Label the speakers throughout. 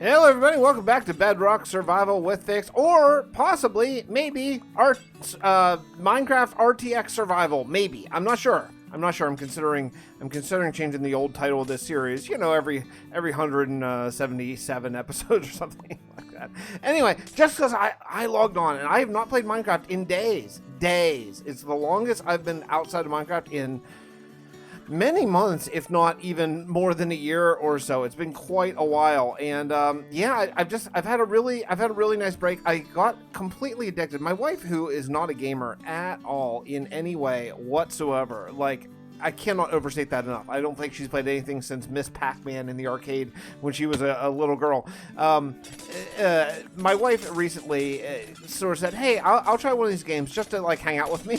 Speaker 1: Hello everybody, welcome back to Bedrock Survival with Fix, or possibly, maybe, Minecraft RTX Survival, maybe. I'm not sure. I'm considering changing the old title of this series, you know, every 177 episodes or something like that. Anyway, just because I logged on, and I have not played Minecraft in days. It's the longest I've been outside of Minecraft in many months, if not even more than a year or so. It's been quite a while, and yeah, I've had a really nice break. I got completely addicted. My wife, who is not a gamer at all in any way whatsoever, like, I cannot overstate that enough. I don't think she's played anything since Miss Pac-Man in the arcade when she was a little girl. My wife recently sort of said, "Hey, I'll try one of these games just to like hang out with me."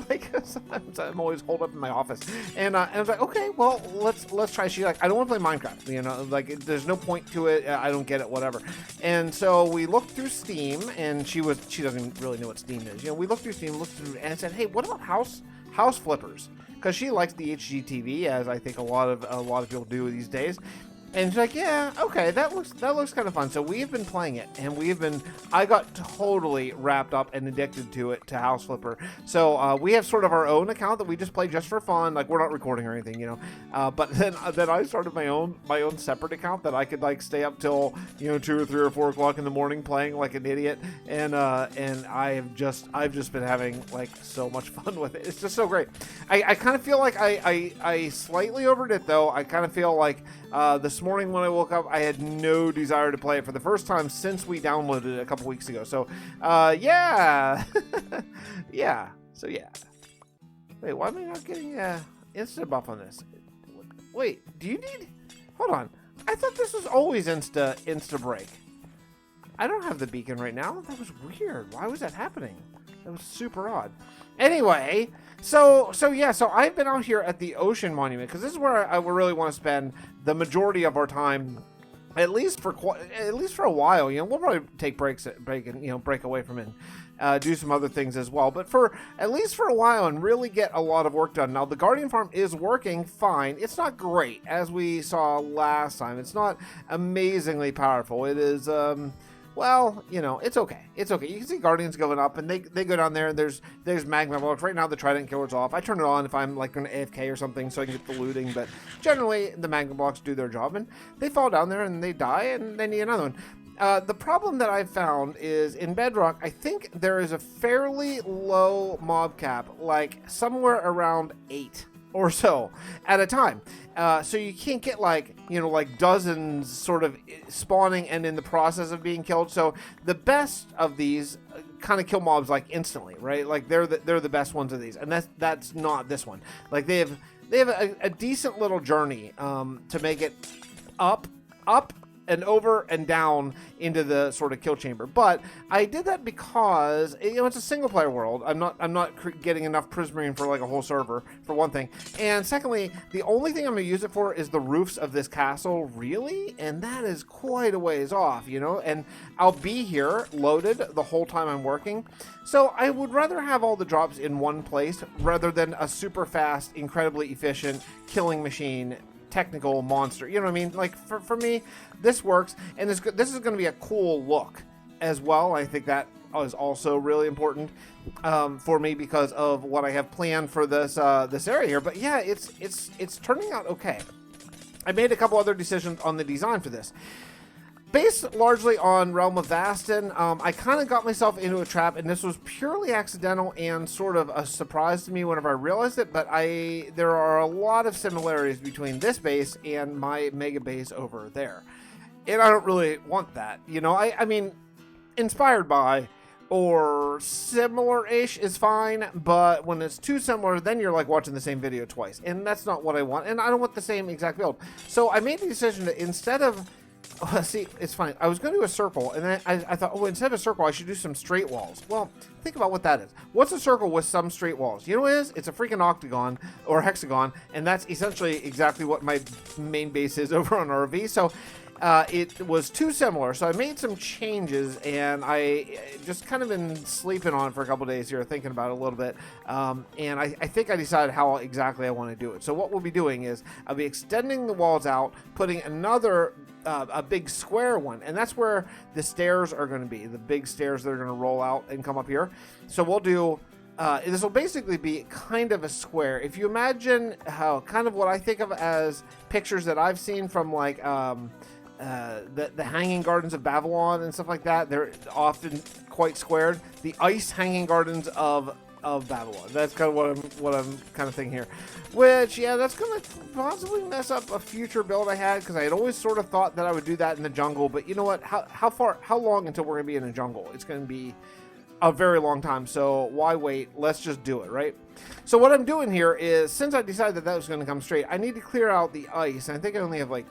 Speaker 1: Like sometimes I'm always holed up in my office, and I was like, "Okay, well let's try." She's like, "I don't want to play Minecraft. You know, like there's no point to it. I don't get it. Whatever." And so we looked through Steam, and she doesn't really know what Steam is. You know, we looked through Steam, and said, "Hey, what about house flippers?" Because she likes the HGTV, as I think a lot of people do these days. And she's like, "Yeah, okay, that looks kind of fun." So we've been playing it, and I got totally wrapped up and addicted to it, to House Flipper. So we have sort of our own account that we just play just for fun. Like, we're not recording or anything, you know. But then I started my own separate account that I could like stay up till, you know, 2 or 3 or 4 o'clock in the morning playing like an idiot. And I've just been having like so much fun with it. It's just so great. I kind of feel like I slightly overdid it though. I kind of feel like this morning when I woke up, I had no desire to play it for the first time since we downloaded it a couple weeks ago. So, yeah. Yeah. So, yeah. Wait, why am I not getting instant buff on this? Wait, do you need... Hold on. I thought this was always insta break. I don't have the beacon right now. That was weird. Why was that happening? That was super odd. Anyway, so I've been out here at the Ocean Monument because this is where I really want to spend the majority of our time, at least for a while. You know, we'll probably take break away from it, do some other things as well. But for at least for a while, and really get a lot of work done. Now, the Guardian Farm is working fine. It's not great, as we saw last time. It's not amazingly powerful. It is well, you know, it's okay. It's okay. You can see Guardians going up, and they go down there, and there's magma blocks. Right now, the Trident Killer's off. I turn it on if I'm, like, going to AFK or something so I can get the looting, but generally, the magma blocks do their job, and they fall down there, and they die, and they need another one. The problem that I've found is, in Bedrock, I think there is a fairly low mob cap, like, somewhere around 8 or so at a time. So you can't get like, you know, like dozens sort of spawning and in the process of being killed. So the best of these kind of kill mobs like instantly, right? Like they're the best ones of these, and that's not this one. Like they have a decent little journey to make it up and over and down into the sort of kill chamber. But I did that because, you know, it's a single player world. I'm not getting enough prismarine for like a whole server, for one thing. And secondly, the only thing I'm gonna use it for is the roofs of this castle, really? And that is quite a ways off, you know? And I'll be here loaded the whole time I'm working. So I would rather have all the drops in one place rather than a super fast, incredibly efficient killing machine technical monster. You know what I mean? Like for me, this works, and this is going to be a cool look as well. I think that is also really important for me because of what I have planned for this area here. But yeah, it's turning out okay. I made a couple other decisions on the design for this. Based largely on Realm of Vasten, I kind of got myself into a trap, and this was purely accidental and sort of a surprise to me whenever I realized it, but there are a lot of similarities between this base and my mega base over there. And I don't really want that, you know? I mean, inspired by or similar-ish is fine, but when it's too similar, then you're like watching the same video twice, and that's not what I want, and I don't want the same exact build. So I made the decision to, instead of... Oh, see, it's funny. I was going to do a circle, and then I thought, oh, instead of a circle, I should do some straight walls. Well, think about what that is. What's a circle with some straight walls? You know what it is? It's a freaking octagon or hexagon, and that's essentially exactly what my main base is over on RV. So it was too similar. So I made some changes, and I just kind of been sleeping on it for a couple days here, thinking about it a little bit. And I think I decided how exactly I want to do it. So what we'll be doing is I'll be extending the walls out, putting another a big square one, and that's where the stairs are going to be, the big stairs that are going to roll out and come up here. So we'll do this will basically be kind of a square. If you imagine how kind of what I think of as pictures that I've seen from like the hanging gardens of Babylon and stuff like that, they're often quite squared. The ice hanging gardens of Babylon. That's kind of what I'm kind of thinking here. Which, yeah, that's going to possibly mess up a future build I had, because I had always sort of thought that I would do that in the jungle. But you know what? How long until we're going to be in the jungle? It's going to be a very long time. So why wait? Let's just do it, right? So what I'm doing here is, since I decided that was going to come straight, I need to clear out the ice. And I think I only have like,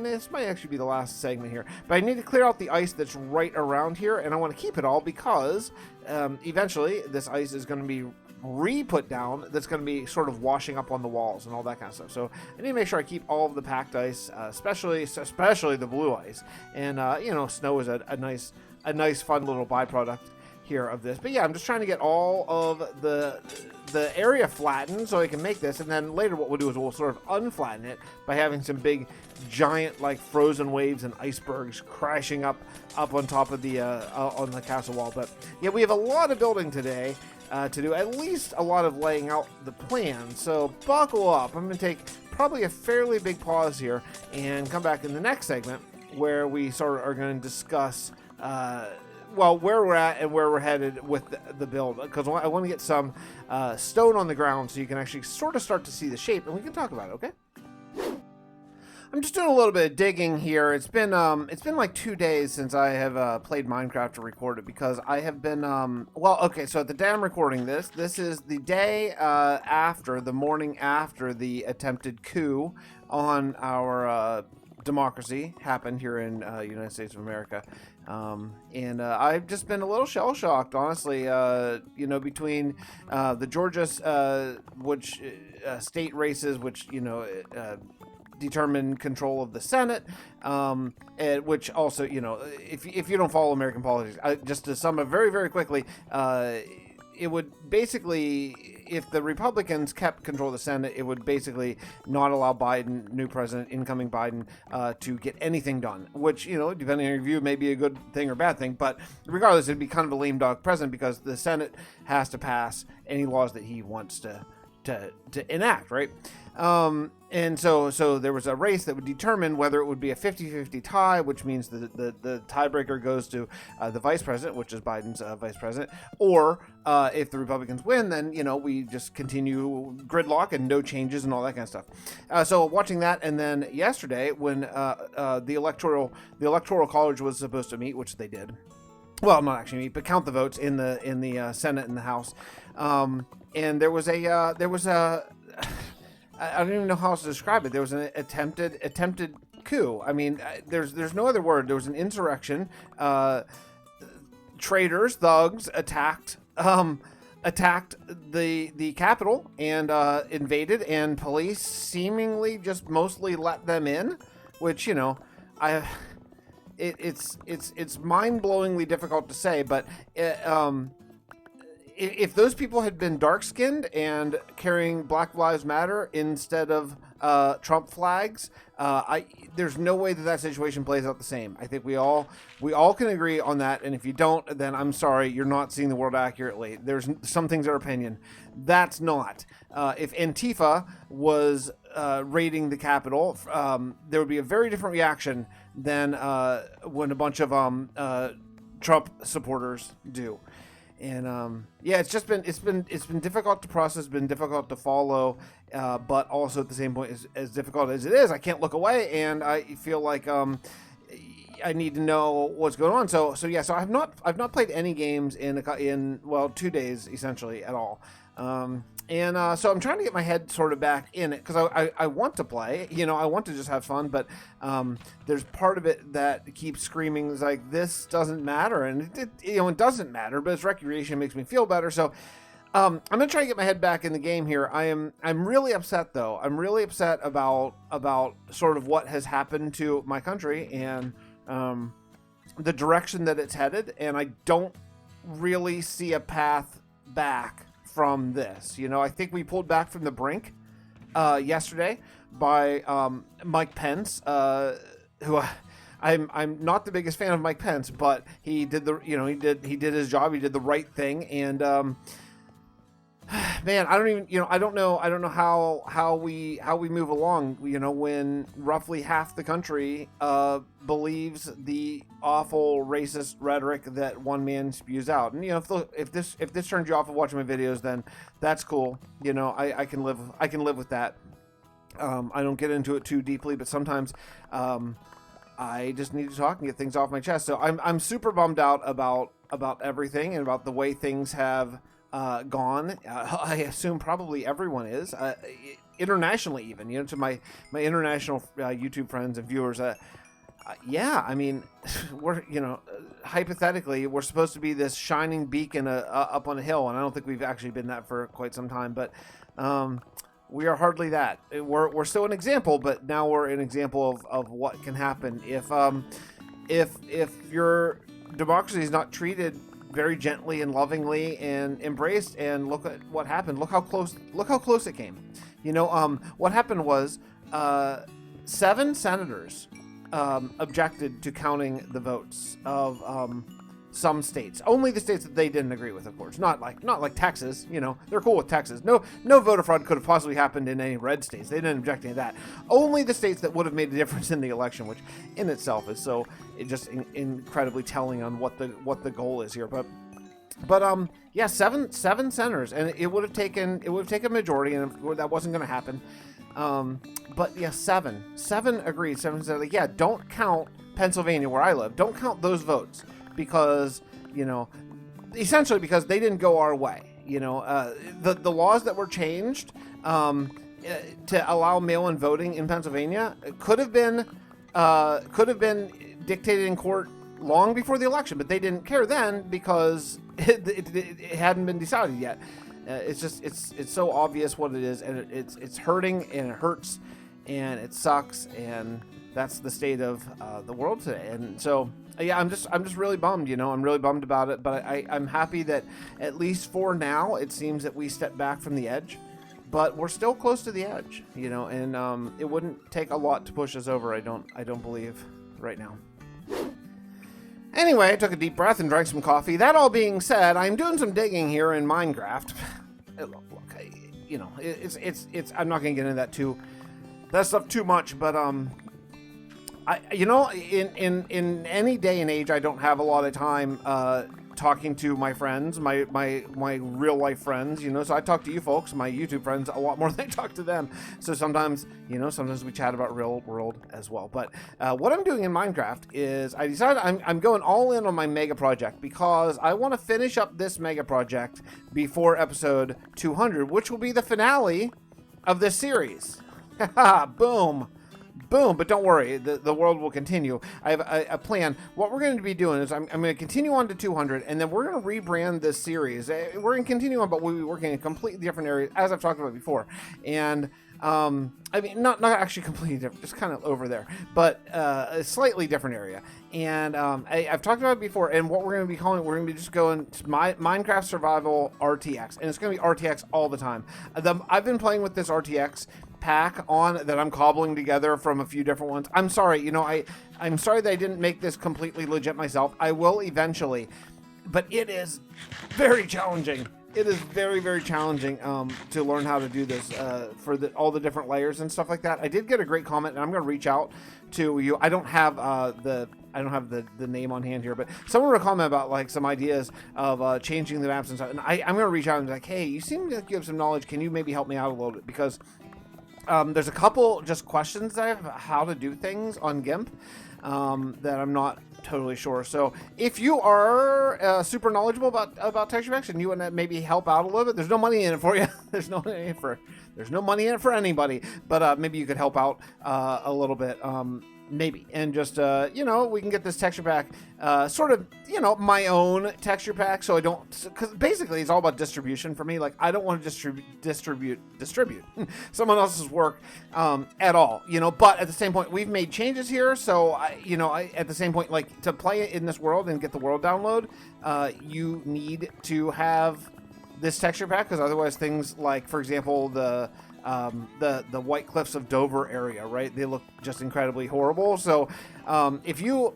Speaker 1: this might actually be the last segment here, but I need to clear out the ice that's right around here, and I want to keep it all because eventually this ice is going to be re-put down. That's going to be sort of washing up on the walls and all that kind of stuff. So I need to make sure I keep all of the packed ice, especially the blue ice. And you know, snow is a nice fun little byproduct here of this. But yeah, I'm just trying to get all of the area flattened so I can make this, and then later what we'll do is we'll sort of unflatten it by having some big giant like frozen waves and icebergs crashing up on top of the on the castle wall. But yeah, we have a lot of building today to do, at least a lot of laying out the plan, so buckle up. I'm going to take probably a fairly big pause here and come back in the next segment where we sort of are going to discuss well, where we're at and where we're headed with the build, because I want to get some stone on the ground so you can actually sort of start to see the shape, and we can talk about it, okay? I'm just doing a little bit of digging here. It's been like 2 days since I have played Minecraft to record it, because I have been well, okay, so at the day I'm recording this is the day after, the morning after the attempted coup on our democracy happened here in United States of America. And I've just been a little shell-shocked, honestly, you know, between the Georgia state races, which, you know, determine control of the Senate, and which also, you know, if you don't follow American politics, just to sum up very, very quickly, it would basically, if the Republicans kept control of the Senate, it would basically not allow Biden, new president, incoming Biden, to get anything done, which, you know, depending on your view, may be a good thing or bad thing. But regardless, it'd be kind of a lame dog president, because the Senate has to pass any laws that he wants to enact, right? And so there was a race that would determine whether it would be a 50-50 tie, which means the tiebreaker goes to the vice president, which is Biden's vice president, or if the Republicans win, then, you know, we just continue gridlock and no changes and all that kind of stuff. So watching that, and then yesterday when the electoral college was supposed to meet, which they did. Well, not actually meet, but count the votes in the Senate and the House. And there was a I don't even know how else to describe it. There was an attempted coup. I mean, there's no other word. There was an insurrection. Traitors, thugs attacked the Capitol and invaded, and police seemingly just mostly let them in, which, you know, it's mind-blowingly difficult to say, but if those people had been dark-skinned and carrying Black Lives Matter instead of Trump flags, there's no way that situation plays out the same. I think we all can agree on that, and if you don't, then I'm sorry, you're not seeing the world accurately. There's some things are opinion. That's not. If Antifa was raiding the Capitol, there would be a very different reaction than when a bunch of Trump supporters do. And yeah, it's been difficult to process, been difficult to follow, but also at the same point, as difficult as it is, I can't look away, and I feel like I need to know what's going on. So yeah, so I've not played any games in 2 days essentially at all. And so I'm trying to get my head sort of back in it, because I want to play, you know, I want to just have fun, but there's part of it that keeps screaming, like, this doesn't matter, and it doesn't matter, but it's recreation, it makes me feel better. So I'm gonna try to get my head back in the game here. I'm really upset though. I'm really upset about sort of what has happened to my country and the direction that it's headed, and I don't really see a path back from this. You know, I think we pulled back from the brink yesterday by Mike Pence, who I'm not the biggest fan of Mike Pence, but he did he did his job. He did the right thing, and man, I don't know how we move along, you know, when roughly half the country believes the awful racist rhetoric that one man spews out. And you know, if this turns you off of watching my videos, then that's cool. You know, I can live with that. I don't get into it too deeply, but sometimes I just need to talk and get things off my chest. So I'm super bummed out about everything and about the way things have gone. I assume probably everyone is, internationally even, you know, to my international YouTube friends and viewers. Yeah, I mean, we're, you know, hypothetically, we're supposed to be this shining beacon up on a hill, and I don't think we've actually been that for quite some time, but we are hardly that. We're still an example, but now we're an example of what can happen if your democracy is not treated very gently and lovingly and embraced. And look at what happened. Look how close it came. You know, what happened was 7 senators objected to counting the votes of some states. Only the states that they didn't agree with, of course. Not like Texas. You know, they're cool with Texas. No voter fraud could have possibly happened in any red states. They didn't object to that. Only the states that would have made a difference in the election, which in itself is so just incredibly telling on what the goal is here. But yeah, seven senators, and it would have taken a majority, and that wasn't going to happen. But yeah, seven agreed. 7 said, like, yeah, don't count Pennsylvania, where I live. Don't count those votes, because, you know, essentially because they didn't go our way. You know, the laws that were changed to allow mail-in voting in Pennsylvania could have been dictated in court long before the election, but they didn't care then because it hadn't been decided yet. It's so obvious what it is, and it's hurting, and it hurts, and it sucks, and that's the state of the world today. And so yeah, I'm just really bummed. You know, I'm really bummed about it, but I'm happy that at least for now it seems that we stepped back from the edge, but we're still close to the edge. You know, and it wouldn't take a lot to push us over. I don't believe right now. Anyway, I took a deep breath and drank some coffee. That all being said, I'm doing some digging here in Minecraft. Look, you know, it's. I'm not gonna get into that stuff too much, but you know, in any day and age, I don't have a lot of time talking to my friends, my real life friends, you know. So I talk to you folks, my YouTube friends, a lot more than I talk to them. So sometimes, you know, we chat about real world as well. But what I'm doing in Minecraft is I decided I'm going all in on my mega project, because I want to finish up this mega project before episode 200, which will be the finale of this series. Boom. Boom, but don't worry, the world will continue. I have a plan. What we're going to be doing is I'm going to continue on to 200, and then we're going to rebrand this series. We're going to continue on, but we'll be working in completely different areas, as I've talked about before. And I mean, not actually completely different, just kind of over there, but a slightly different area. And I've talked about it before, and what we're going to be calling it, we're going to be just going to Minecraft Survival RTX, and it's going to be RTX all the time. I've been playing with this RTX pack on that I'm cobbling together from a few different ones. I'm sorry, you know, I'm sorry that I didn't make this completely legit myself. I will eventually, but it is very challenging. It is very, very challenging to learn how to do this for all the different layers and stuff like that. I did get a great comment, and I'm going to reach out to you. I don't have the name on hand here, but someone wrote a comment about like some ideas of changing the maps and stuff. And I'm going to reach out and be like, hey, you seem like you have some knowledge. Can you maybe help me out a little bit? Because there's a couple just questions that I have how to do things on GIMP that I'm not totally sure. So if you are super knowledgeable about texture packs and you want to maybe help out a little bit, there's no money in it for you. There's no money in it for anybody. But maybe you could help out a little bit. maybe, and just we can get this texture pack, sort of my own texture pack, so I don't, because basically it's all about distribution for me. Like, I don't want to distribute someone else's work at all, but at the same point we've made changes here, so I at the same point, like, to play it in this world and get the world download, you need to have this texture pack, because otherwise things like, for example, the White Cliffs of Dover area, right? They look just incredibly horrible. So if you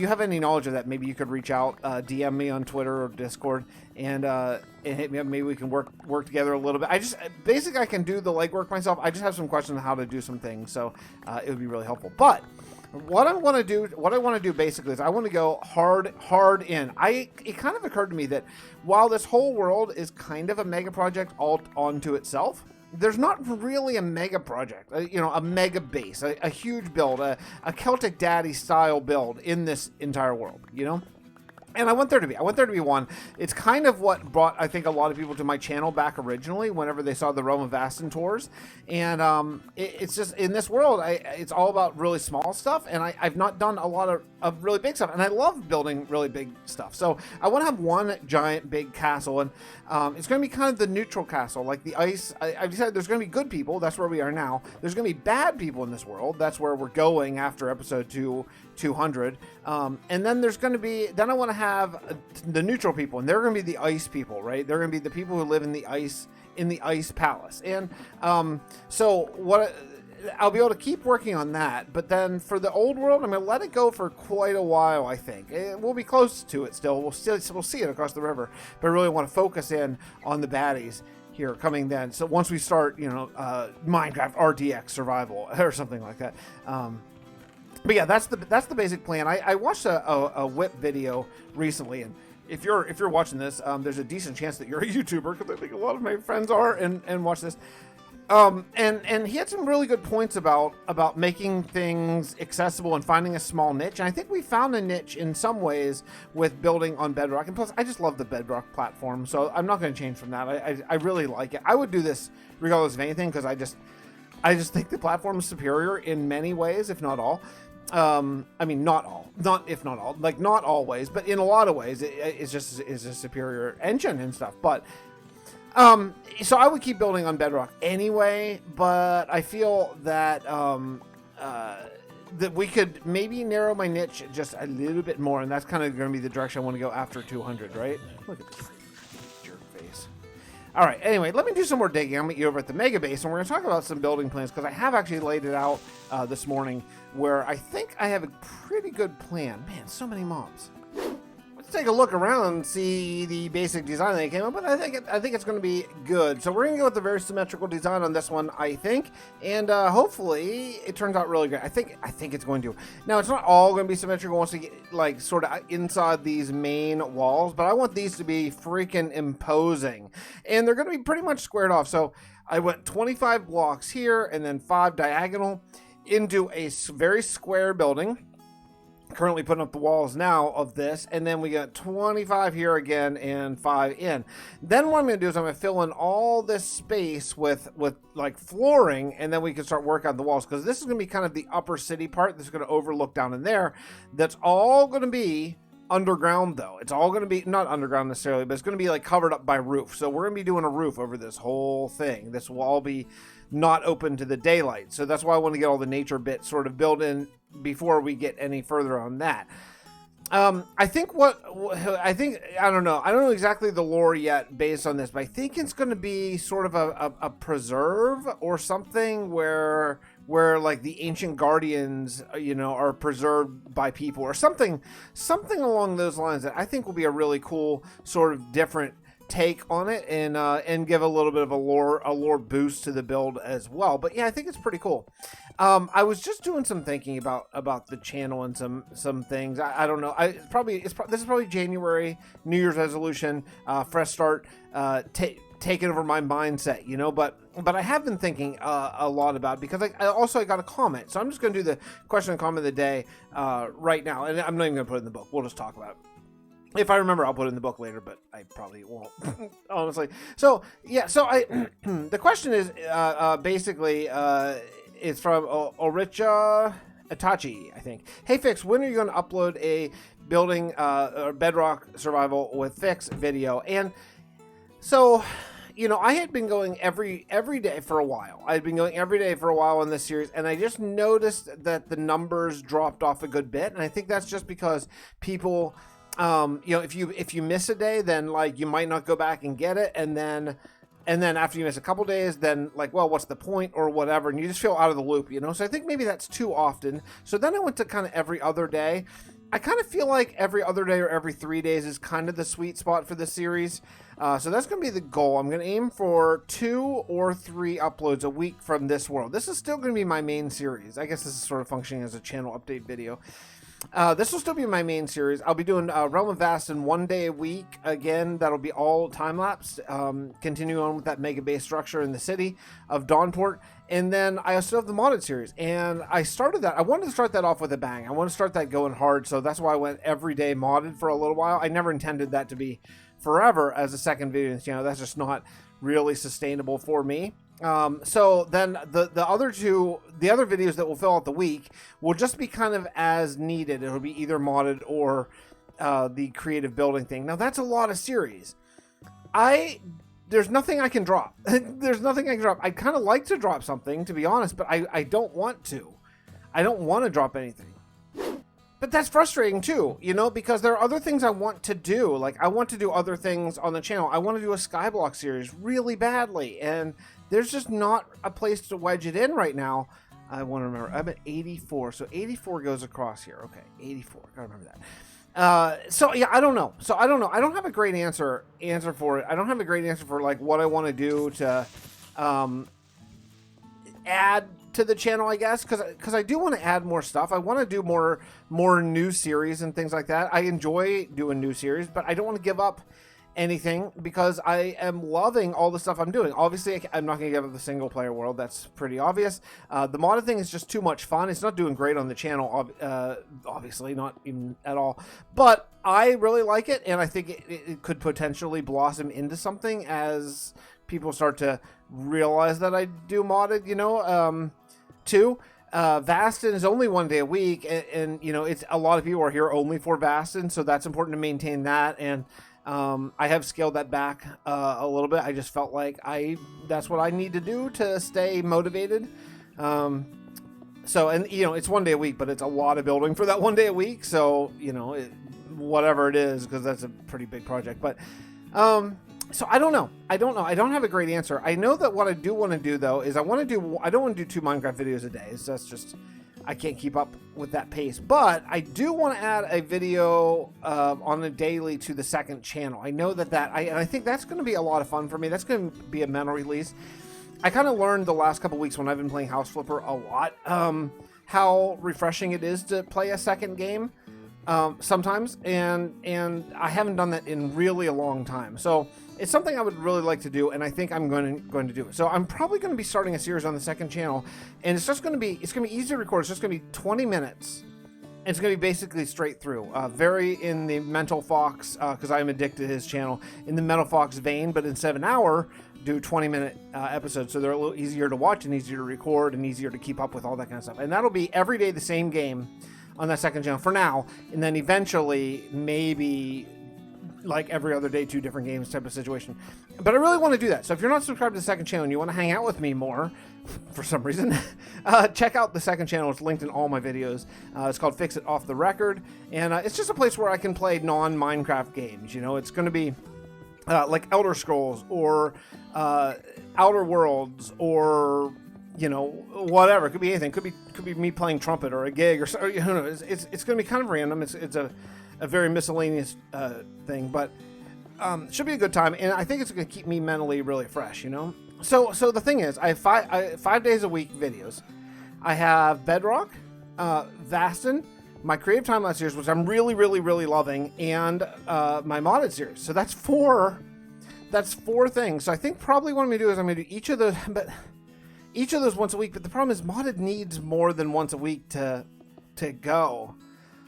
Speaker 1: have any knowledge of that, maybe you could reach out, DM me on Twitter or Discord, and hit me up. Maybe we can work together a little bit. Basically I can do the legwork myself. I just have some questions on how to do some things, so it would be really helpful. But what I want to do basically is I want to go hard in. It kind of occurred to me that while this whole world is kind of a mega project all onto itself, there's not really a mega project, a mega base, a huge build, a Celtic Daddy style build in this entire world, And I want there to be one. It's kind of what brought, I think, a lot of people to my channel back originally whenever they saw the Realm of Vasten tours. And it's just, in this world, it's all about really small stuff, and I've not done a lot of really big stuff, and I love building really big stuff. So I want to have one giant big castle, and it's going to be kind of the neutral castle, like the ice. I've decided there's going to be good people. That's where we are now. There's going to be bad people in this world. That's where we're going after episode 200. And then there's going to be, then I want to have the neutral people, and they're going to be the ice people, right? They're going to be the people who live in the ice palace. And so what I'll be able to keep working on that, but then for the old world, I'm going to let it go for quite a while. I think we'll be close to it still. We'll see it across the river, but I really want to focus in on the baddies here coming then. So once we start, Minecraft RDX survival or something like that. But yeah, that's the basic plan. I watched a whip video recently, and if you're watching this, there's a decent chance that you're a YouTuber, because I think a lot of my friends are and watch this. And he had some really good points about making things accessible and finding a small niche. And I think we found a niche in some ways with building on Bedrock. And plus, I just love the Bedrock platform, so I'm not going to change from that. I really like it. I would do this regardless of anything, because I just think the platform is superior in many ways, if not all. I mean, not always, but in a lot of ways, it's a superior engine and stuff. But so I would keep building on Bedrock anyway, but I feel that that we could maybe narrow my niche just a little bit more, and that's kind of going to be the direction I want to go after 200, right? Look at this jerk face. All right, anyway, let me do some more digging. I'm going to meet you over at the Mega Base, and we're going to talk about some building plans, because I have actually laid it out this morning, where I think I have a pretty good plan. Man, so many mobs. Let's take a look around and see the basic design that I came up with. I think it's going to be good. So we're going to go with a very symmetrical design on this one, I think, and hopefully it turns out really great. I think it's going to. Now, it's not all going to be symmetrical once we get, like, sort of inside these main walls, but I want these to be freaking imposing, and they're going to be pretty much squared off. So I went 25 blocks here and then 5 diagonal into a very square building. Currently putting up the walls now of this, and then we got 25 here again and 5 in. Then what I'm going to do is I'm going to fill in all this space with like flooring, and then we can start working on the walls, because this is going to be kind of the upper city part. This is going to overlook down in there. That's all going to be underground, though. It's all going to be not underground necessarily, but it's going to be like covered up by roof. So we're going to be doing a roof over this whole thing. This will all be not open to the daylight. So that's why I want to get all the nature bits sort of built in before we get any further on that. I don't know exactly the lore yet based on this, but I think it's going to be sort of a preserve or something where like the ancient guardians, are preserved by people, or something along those lines, that I think will be a really cool sort of different take on it, and give a little bit of a lore boost to the build as well. But yeah, I think it's pretty cool. I was just doing some thinking about the channel and some things. I don't know. This is probably January New Year's resolution, fresh start, taking over my mindset, but I have been thinking a lot about it, because I got a comment. So I'm just going to do the question and comment of the day right now, and I'm not even going to put it in the book. We'll just talk about it. If I remember, I'll put it in the book later, but I probably won't, honestly. So, yeah, the question is, basically, it's from Oricha Itachi, I think. Hey Fix, when are you going to upload a building or Bedrock Survival with Fix video? And so, you know, I had been going every day for a while. I had been going every day for a while in this series, and I just noticed that the numbers dropped off a good bit. And I think that's just because people, you know, if you miss a day, then like you might not go back and get it, and then after you miss a couple days, then like, well, what's the point or whatever, and you just feel out of the loop, you know. So I think maybe that's too often. So then I went to kind of every other day. I kind of feel like every other day or every 3 days is kind of the sweet spot for this series. So that's going to be the goal. I'm going to aim for 2 or 3 uploads a week from this world. This is still going to be my main series. I guess this is sort of functioning as a channel update video. This will still be my main series. I'll be doing Realm of Vasten 1 day a week. Again, that'll be all time-lapsed. Continue on with that mega base structure in the city of Dawnport. And then I still have the modded series. And I started that. I wanted to start that off with a bang. I want to start that going hard. So that's why I went every day modded for a little while. I never intended that to be forever as a second video on the channel. That's just not really sustainable for me. So then the other videos that will fill out the week will just be kind of as needed. It'll be either modded or the creative building thing. Now that's a lot of series. There's nothing I can drop. There's nothing I can drop. I'd kind of like to drop something, to be honest, but I don't want to. I don't want to drop anything. But that's frustrating too, you know, because there are other things I want to do. Like I want to do other things on the channel. I want to do a Skyblock series really badly, and there's just not a place to wedge it in right now. I want to remember. I'm at 84, so 84 goes across here. Okay, 84. Gotta remember that. So yeah, I don't know. I don't have a great answer for it. I don't have a great answer for like what I want to do to add to the channel, I guess, because I do want to add more stuff. I want to do more new series and things like that. I enjoy doing new series, but I don't want to give up anything because I am loving all the stuff I'm doing. Obviously, I'm not going to give up the single player world. That's pretty obvious. The modded thing is just too much fun. It's not doing great on the channel, obviously, not even at all. But I really like it, and I think it could potentially blossom into something as people start to realize that I do modded, you know. Too. Vasten is only 1 day a week, and you know, it's a lot of people are here only for Vasten, so that's important to maintain that. And I have scaled that back a little bit. I just felt like that's what I need to do to stay motivated. So, and you know, it's 1 day a week, but it's a lot of building for that 1 day a week. So, you know, whatever it is, because that's a pretty big project. But so I don't know. I don't have a great answer. I know that what I do want to do though is I don't want to do 2 Minecraft videos a day. So that's just, I can't keep up with that pace. But I do want to add a video on a daily to the second channel. I know and I think that's going to be a lot of fun for me. That's going to be a mental release. I kind of learned the last couple weeks when I've been playing House Flipper a lot, how refreshing it is to play a second game sometimes, and I haven't done that in really a long time. So it's something I would really like to do, and I think I'm going to do it. So I'm probably going to be starting a series on the second channel, and it's going to be easy to record. It's just going to be 20 minutes. And it's going to be basically straight through, very in the Mental Fox, because I'm addicted to his channel, in the Mental Fox vein, but instead of an hour, do 20-minute episodes, so they're a little easier to watch and easier to record and easier to keep up with all that kind of stuff. And that'll be every day the same game on that second channel for now, and then eventually maybe like every other day 2 different games type of situation. But I really want to do that. So if you're not subscribed to the second channel and you want to hang out with me more for some reason, check out the second channel. It's linked in all my videos. It's called Fixxitt Off the Record, and it's just a place where I can play non-Minecraft games. You know, it's going to be like Elder Scrolls or Outer Worlds, or you know, whatever. It could be anything. Could be me playing trumpet or a gig or so. You know, it's going to be kind of random. It's a very miscellaneous thing, but should be a good time, and I think it's going to keep me mentally really fresh, you know. So the thing is, I have 5 days a week videos. I have Bedrock, Vasten, my creative time-lapse series, which I'm really loving, and my modded series. So that's four things. So I think probably what I'm going to do is I'm going to do each of those once a week. But the problem is modded needs more than once a week to go.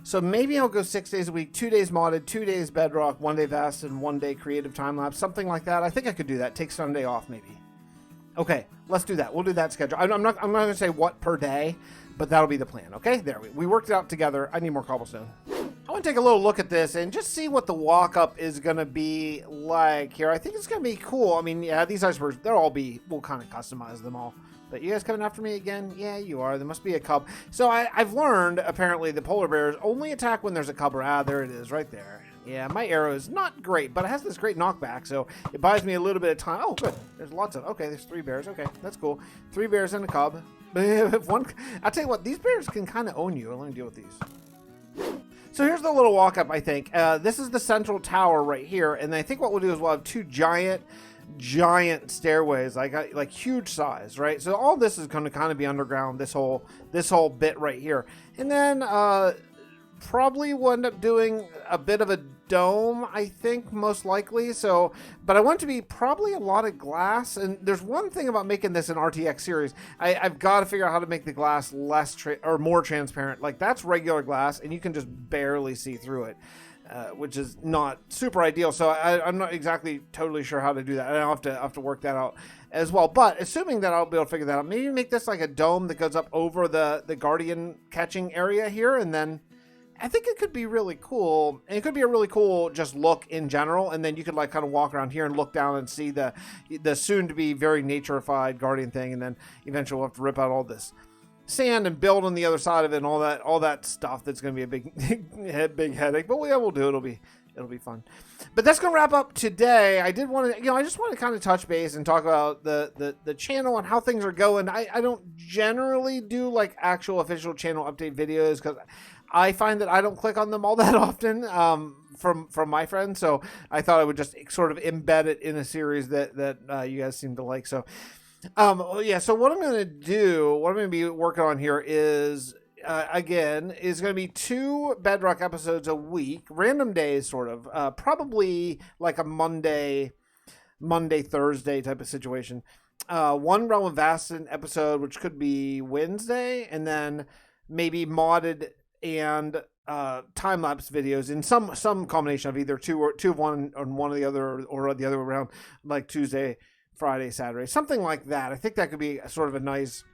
Speaker 1: So maybe I'll go 6 days a week, 2 days modded, 2 days Bedrock, 1 day Vasten, 1 day creative time lapse, something like that. I think I could do that. Take Sunday off maybe. Okay, let's do that. We'll do that schedule. I'm not going to say what per day, but that'll be the plan. Okay, there we worked it out together. I need more cobblestone. I want to take a little look at this and just see what the walk-up is going to be like here. I think it's going to be cool. I mean, yeah, these icebergs, we'll kind of customize them all. But you guys coming after me again? Yeah, you are. There must be a cub. So I've learned, apparently, the polar bears only attack when there's a cub. There it is, right there. Yeah, my arrow is not great, but it has this great knockback, so it buys me a little bit of time. Oh, good. There's lots of... Okay, there's 3 bears. Okay, that's cool. 3 bears and a cub. I'll tell you what, these bears can kind of own you. Let me deal with these. So here's the little walk-up, I think. This is the central tower right here, and I think what we'll do is we'll have 2 giant stairways, like huge size, right? So all this is going to kind of be underground, this whole bit right here. And then probably will end up doing a bit of a dome, I think, most likely. So, but I want it to be probably a lot of glass. And there's one thing about making this an RTX series. I've got to figure out how to make the glass less or more transparent. Like, that's regular glass, and you can just barely see through it. Which is not super ideal, so I'm not exactly totally sure how to do that. I'll have to work that out as well. But assuming that I'll be able to figure that out, maybe make this like a dome that goes up over the guardian catching area here, and then I think it could be really cool. And it could be a really cool just look in general, and then you could like kind of walk around here and look down and see the soon to be very naturified guardian thing, and then eventually we'll have to rip out all this sand and build on the other side of it and all that stuff. That's going to be a big headache, but we'll do it. It'll be fun. But that's going to wrap up today. I did want to, I just want to kind of touch base and talk about the channel and how things are going. I don't generally do like actual official channel update videos because I find that I don't click on them all that often from my friends. So I thought I would just sort of embed it in a series that you guys seem to like. So yeah, so what I'm going to be working on here is, again, is going to be 2 Bedrock episodes a week, random days sort of, probably like a Monday, Thursday type of situation. 1 Realm of Vasten episode, which could be Wednesday, and then maybe modded and time-lapse videos in some combination of either two of one on one of the other, or the other way around, like Tuesday, Friday, Saturday, something like that. I think that could be sort of a nice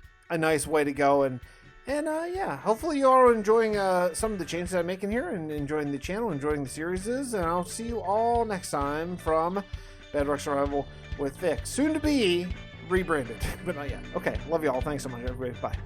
Speaker 1: way to go. And yeah, hopefully you all are enjoying some of the changes I'm making here and enjoying the channel, enjoying the series. And I'll see you all next time from Bedrock Survival with Fix, soon to be rebranded, but not yet. Okay, love you all. Thanks so much, everybody. Bye.